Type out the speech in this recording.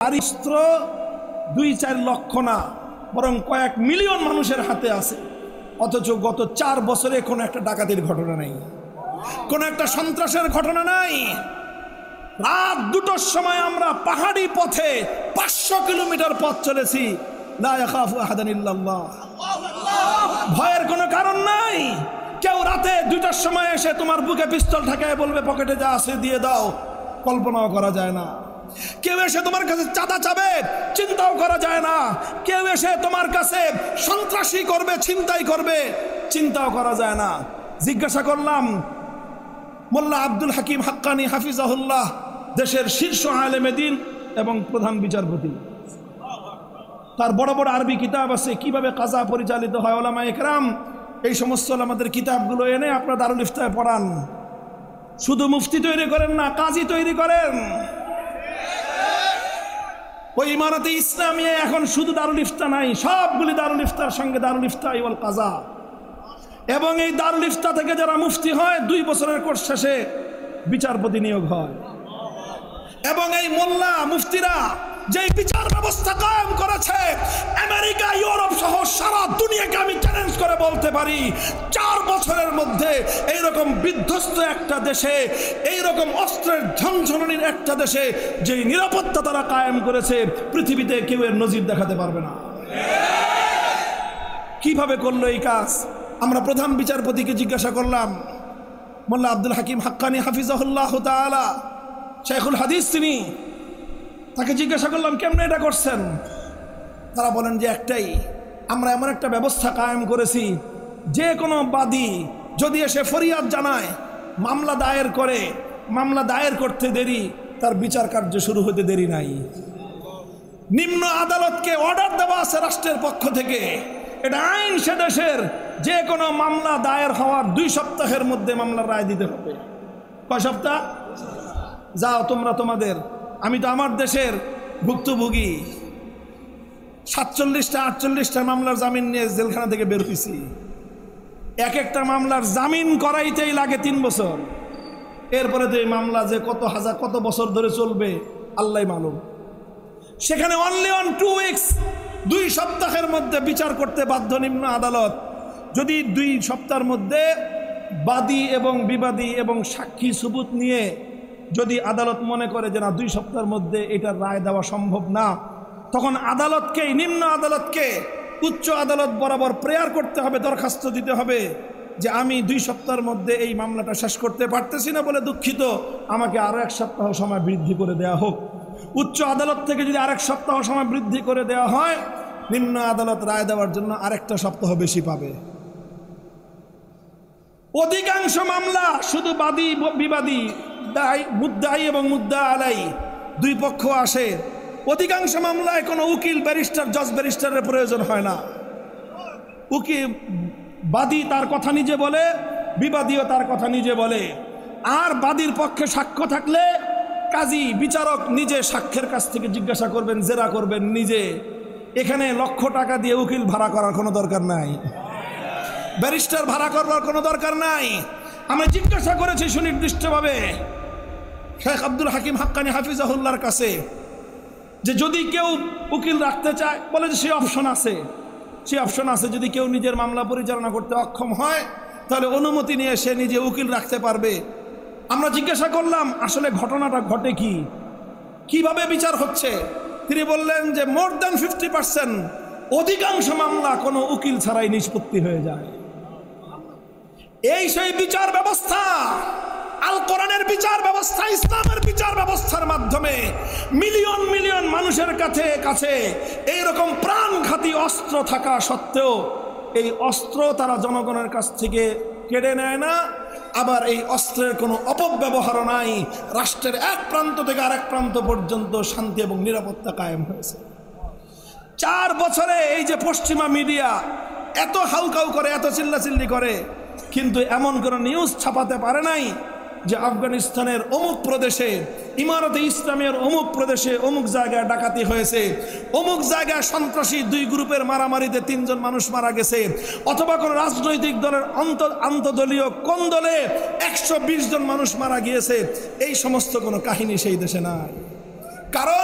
অস্ত্র 2-4 লক্ষ না বরং কয়েক মিলিয়ন মানুষের হাতে আছে, অথচ গত 4 বছরে কোনো একটা ডাকাতির ঘটনা নেই, কোনো একটা সন্ত্রাসের ঘটনা নাই। রাত 2টোর সময় আমরা পাহাড়ি পথে 500 কিলোমিটার পথ চলেছি, লা ইয়াখাফু আহাদান ইল্লাল্লাহ, ভয়ের কোনো কারণ নাই। কেউ রাতে 2টার সময় এসে তোমার বুকে পিস্তল ঠেকায় বলবে পকেটে যা আছে দিয়ে দাও, কল্পনাও করা যায় না। কেউ এসে তোমার কাছে চাঁদা চাবে, চিন্তাও করা যায় না। কেউ এসে তোমার কাছে সন্ত্রাসী করবে, ছিনতাই করবে, চিন্তাও করা যায় না। জিজ্ঞাসা করলাম মোল্লা আব্দুল হাকিম হাক্কানি হাফিজাহুল্লাহ, দেশের শীর্ষ আলেমে দ্বীন এবং প্রধান বিচারপতি, তার বড় বড় আরবি কিতাব আছে কিভাবে কাজা পরিচালিত হয়, ওলামা ইকরাম এই সমস্ত আমাদের কিতাবগুলো এনে আপনারা দারুল ইফতায় পড়ান। শুধু মুফতি তৈরি করেন না, কাজী তৈরি করেন। ওই ইমারতে ইসলামিয়া এখন শুধু দারুল ইফতা নাই, সবগুলি দারুল ইফতার সঙ্গে দারুল ইফতা ওয়াল কাজা। এবং এই দারুল ইফতা থেকে যারা মুফতি হয় 2 বছরের কোর্স শেষে বিচারপতি নিয়োগ হয়। এবং এই মোল্লা মুফতিরা যে বিচার ব্যবস্থা কায়েম করেছে, আমেরিকা ইউরোপ সহ সারা দুনিয়াকে আমি চ্যালেঞ্জ করে বলতে পারি 4 বছরের মধ্যে এইরকম বিধ্বস্ত একটা দেশে, এইরকম অস্ত্রের ঝনঝনানির একটা দেশে যে নিরাপত্তা তারা কায়েম করেছে, পৃথিবীতে কেউ এর নজির দেখাতে পারবে না। কিভাবে করলো এই কাজ? আমরা প্রধান বিচারপতিকে জিজ্ঞাসা করলাম, মোল্লা আব্দুল হাকিম হাক্কানি হাফিজাহুল্লাহ তাআলা শাইখুল হাদিস, তিনি তাকে জিজ্ঞাসা করলাম কেমনে এটা করছেন? তারা বলেন যে একটাই, আমরা এমন একটা ব্যবস্থা কায়েম করেছি, যে কোনো বাদী যদি এসে ফরিয়াদ জানায়, মামলা দায়ের করে, মামলা দায়ের করতে দেরি, তার বিচার কার্য শুরু হতে দেরি নাই। নিম্ন আদালতকে অর্ডার দেওয়া আছে রাষ্ট্রের পক্ষ থেকে, এটা আইন, সে দেশের যে কোনো মামলা দায়ের হওয়ার 2 সপ্তাহের মধ্যে মামলার রায় দিতে হবে। কয় সপ্তাহ? যাও তোমরা তোমাদের, আমি তো আমার দেশের ভুক্তভোগী, 47টা 48টা মামলার জামিন নিয়ে জেলখানা থেকে বের হয়েছি। এক একটা মামলার জামিন করাইতেই লাগে 3 বছর। এরপরে তো এই মামলা যে কত বছর ধরে চলবে আল্লাহই মালুম। সেখানে অনলি অন 2 উইকস, 2 সপ্তাহের মধ্যে বিচার করতে বাধ্য নিম্ন আদালত। যদি 2 সপ্তাহের মধ্যে বাদী এবং বিবাদী এবং সাক্ষী সুবুত নিয়ে যদি আদালত মনে করে যে না 2 সপ্তাহের মধ্যে এটার রায় দেওয়া সম্ভব না, তখন আদালতকে, নিম্ন আদালতকে উচ্চ আদালত বরাবর প্রেয়ার করতে হবে, দরখাস্ত দিতে হবে যে আমি 2 সপ্তাহের মধ্যে এই মামলাটা শেষ করতে পারতেছি না বলে দুঃখিত, আমাকে আরও 1 সপ্তাহ সময় বৃদ্ধি করে দেওয়া হোক। উচ্চ আদালত থেকে যদি 1 সপ্তাহ সময় বৃদ্ধি করে দেওয়া হয়, নিম্ন আদালত রায় দেওয়ার জন্য 1টা সপ্তাহ বেশি পাবে। অধিকাংশ মামলা শুধু বাদী বিবাদী, মুদ্দাই এবং মুদ্দা আলাই 2 পক্ষ আসে। অধিকাংশ মামলায় কোনো উকিল, ব্যারিস্টার, জজ ব্যারিস্টারের প্রয়োজন হয় না। উকিল, বাদী তার কথা নিজে বলে, বিবাদীও তার কথা নিজে বলে। আর বাদীর পক্ষে সাক্ষ্য থাকলে কাজী, বিচারক নিজে সাক্ষ্যের কাছ থেকে জিজ্ঞাসা করবেন, জেরা করবেন নিজে। এখানে লক্ষ টাকা দিয়ে উকিল ভাড়া করার কোনো দরকার নাই, ব্যারিস্টার ভাড়া করবার কোনো দরকার নাই। আমরা জিজ্ঞাসা করেছি সুনির্দিষ্টভাবে শেখ আব্দুল হাকিম হাক্কানি হাফিজাহুল্লাহর কাছে যে যদি কেউ উকিল রাখতে চায়, বলে যে সেই অপশন আছে, সেই অপশন আছে। যদি কেউ নিজের মামলা পরিচালনা করতে অক্ষম হয়, তাহলে অনুমতি নিয়ে সে নিজে উকিল রাখতে পারবে। আমরা জিজ্ঞাসা করলাম আসলে ঘটনাটা ঘটে কি, কিভাবে বিচার হচ্ছে? তিনি বললেন যে মোর দ্যান 50%, অধিকাংশ মামলা কোনো উকিল ছাড়াই নিষ্পত্তি হয়ে যায়। এই সেই বিচার ব্যবস্থা, আল কোরআনের বিচার ব্যবস্থা, ইসলামের বিচার ব্যবস্থার মাধ্যমে মিলিয়ন মিলিয়ন মানুষের কাছে এইরকম প্রাণঘাতী অস্ত্র থাকা সত্ত্বেও এই অস্ত্র তারা জনগণের কাছ থেকে কেড়ে নেয় না। আবার এই অস্ত্রের কোনো অপব্যবহারও নাই। রাষ্ট্রের এক প্রান্ত থেকে আরেক প্রান্ত পর্যন্ত শান্তি এবং নিরাপত্তা কায়েম হয়েছে। 4 বছরে এই যে পশ্চিমা মিডিয়া এত হাউকাউ করে, এত চিল্লাচিল্লি করে, কিন্তু এমন কোনো নিউজ ছাপাতে পারে নাই যে আফগানিস্তানের অমুক প্রদেশে, ইমারতে ইসলামের অমুক প্রদেশে অমুক জায়গায় ডাকাতি হয়েছে, অমুক জায়গায় সন্ত্রাসী 2 গ্রুপের মারামারিতে 3 জন মানুষ মারা গেছে, অথবা কোনো রাজনৈতিক দলের আন্তদলীয় কোন্দলে 120 জন মানুষ মারা গিয়েছে। এই সমস্ত কোনো কাহিনী সেই দেশে নাই। কারণ